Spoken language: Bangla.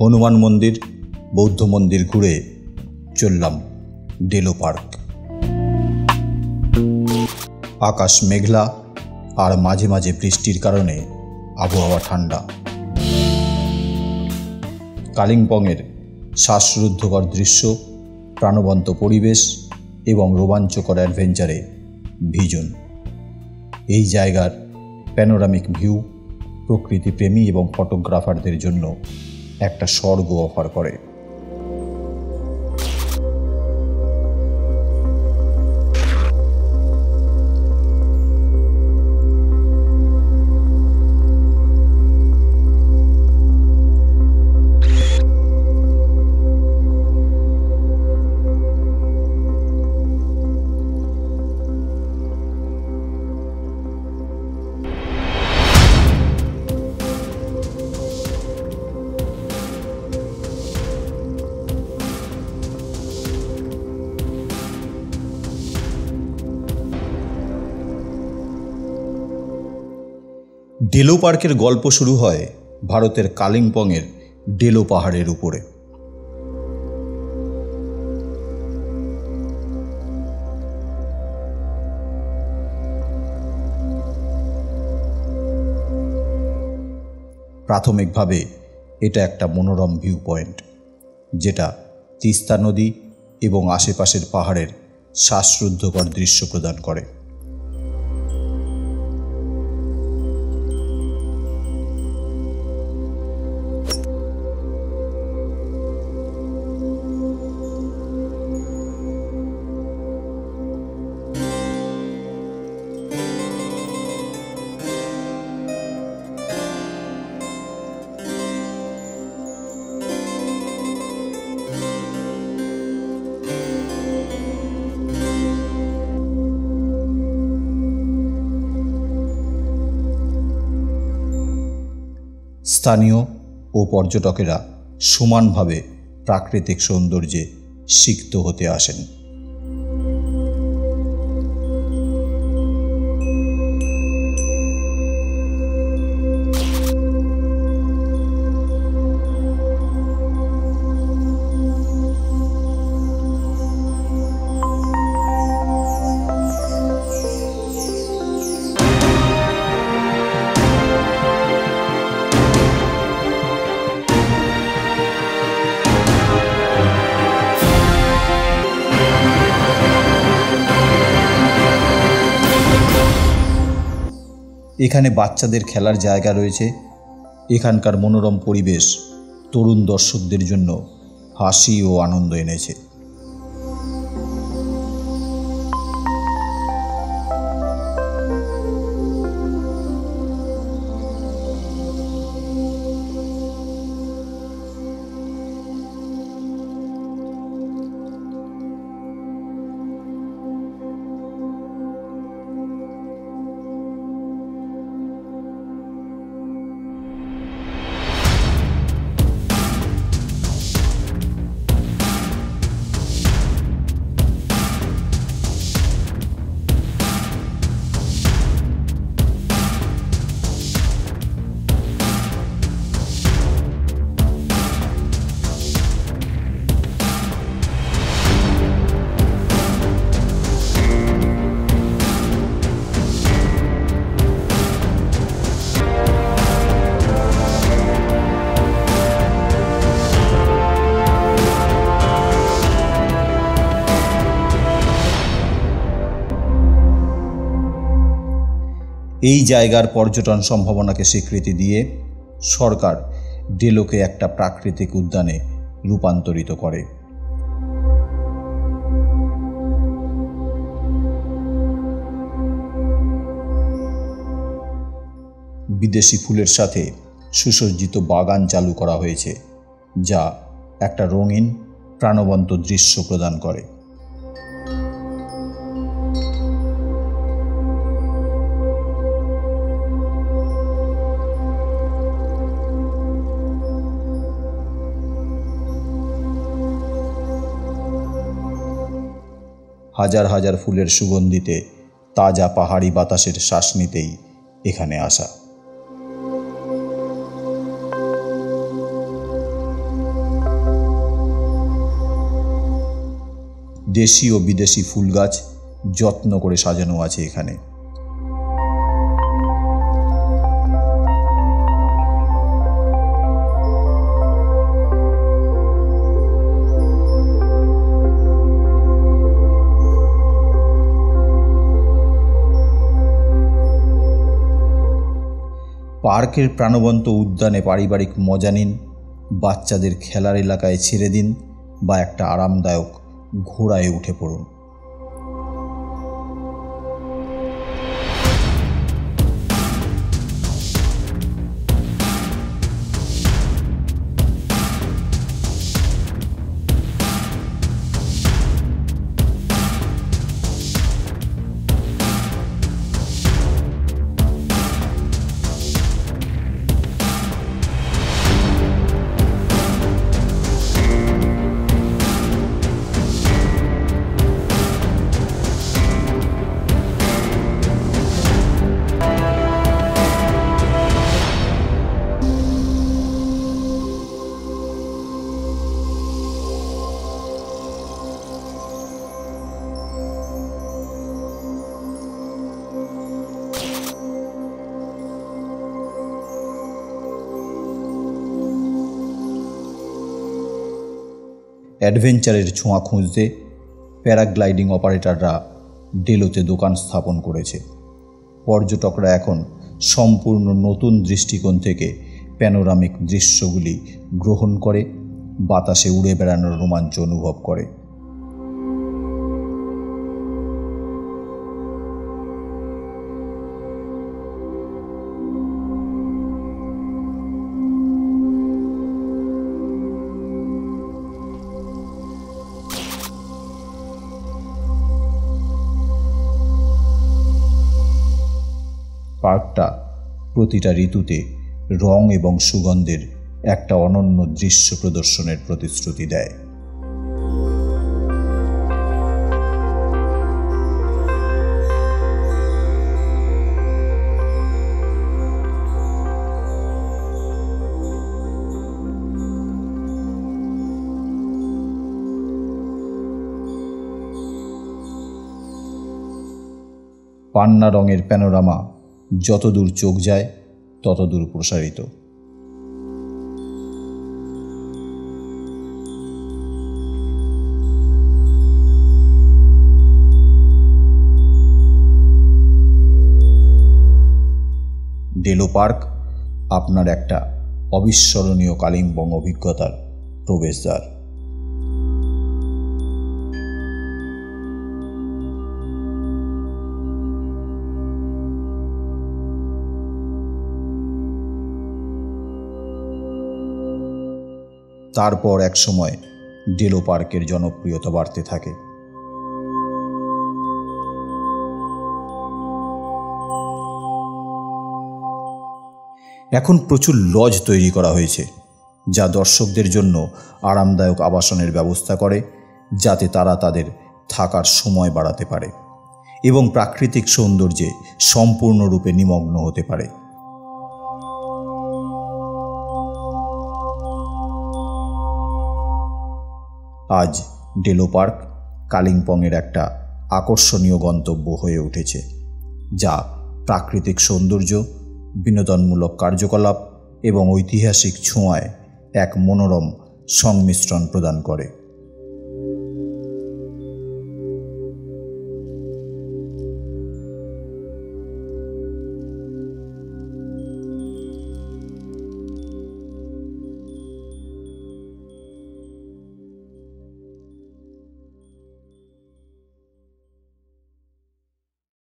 হনুমান মন্দির, বৌদ্ধ মন্দির ঘুরে চললাম ডেলো পার্ক। আকাশ মেঘলা আর মাঝে মাঝে বৃষ্টির কারণে আবহাওয়া ঠান্ডা। কালিম্পংয়ের শ্বাসরুদ্ধকর দৃশ্য, প্রাণবন্ত পরিবেশ এবং রোমাঞ্চকর অ্যাডভেঞ্চারে ভিজন। এই জায়গার প্যানোরামিক ভিউ প্রকৃতিপ্রেমী এবং ফটোগ্রাফারদের জন্য একটা স্বর্গ অফার করে। ডেলো পার্কের গল্প শুরু হয় ভারতের কালিম্পংয়ের ডেলো পাহাড়ের উপরে। প্রাথমিকভাবে এটা একটা মনোরম ভিউ পয়েন্ট, যেটা তিস্তা নদী এবং আশেপাশের পাহাড়ের শ্বাসরুদ্ধকর দৃশ্য প্রদান করে। স্থানীয় ও পর্যটকেরা সমানভাবে প্রাকৃতিক সৌন্দর্যে সিক্ত হতে আসেন। এখানে বাচ্চাদের খেলার জায়গা রয়েছে। এখানকার মনোরম পরিবেশ তরুণ দর্শকদের জন্য হাসি ও আনন্দ এনেছে। এই জায়গার পর্যটন সম্ভাবনাকে স্বীকৃতি দিয়ে সরকার ডেলোকে একটা প্রাকৃতিক উদ্যানে রূপান্তরিত করে। বিদেশি ফুলের সাথে সুসজ্জিত বাগান চালু করা হয়েছে, যা একটা রঙিন প্রাণবন্ত দৃশ্য প্রদান করে। হাজার হাজার ফুলের সুগন্ধিতে তাজা পাহাড়ি বাতাসের শ্বাস নিতেই এখানে আসা। দেশি ও বিদেশি ফুল গাছ যত্ন করে সাজানো আছে এখানে। পার্কের প্রাণবন্ত উদ্যানে পারিবারিক মজা নিন, বাচ্চাদের খেলার এলাকায় ছেড়ে দিন বা একটা আরামদায়ক ঘোড়ায় উঠে পড়ুন। অ্যাডভেঞ্চারের ছোঁয়া খুঁজতে প্যারাগ্লাইডিং অপারেটররা ডেলোতে দোকান স্থাপন করেছে। পর্যটকরা এখন সম্পূর্ণ নতুন দৃষ্টিকোণ থেকে প্যানোরামিক দৃশ্যগুলি গ্রহণ করে বাতাসে উড়ে বেড়ানোর রোমাঞ্চ অনুভব করে। পার্কটা প্রতিটা ঋতুতে রং এবং সুগন্ধের একটা অনন্য দৃশ্য প্রদর্শনের প্রতিশ্রুতি দেয়। পান্না রঙের প্যানোরামা যতদূর চোখ যায় ততদূর প্রসারিত। ডেলো পার্ক আপনার একটা অবিস্মরণীয় কালিম্পং অভিজ্ঞতার প্রবেশদ্বার। তারপর এক সময় ডেলো পার্কের জনপ্রিয়তা বাড়তে থাকে। এখন প্রচুর লজ তৈরি করা হয়েছে, যা দর্শকদের জন্য আরামদায়ক আবাসনের ব্যবস্থা করে, যাতে তারা তাদের থাকার সময় বাড়াতে পারে এবং প্রাকৃতিক সৌন্দর্যে সম্পূর্ণরূপে নিমগ্ন হতে পারে। আজ ডেলো পার্ক কালিম্পংয়ের একটা আকর্ষণীয় গন্তব্য হয়ে উঠেছে, যা প্রাকৃতিক সৌন্দর্য, বিনোদনমূলক কার্যকলাপ এবং ঐতিহাসিক ছোঁয়ায় এক মনোরম সংমিশ্রণ প্রদান করে।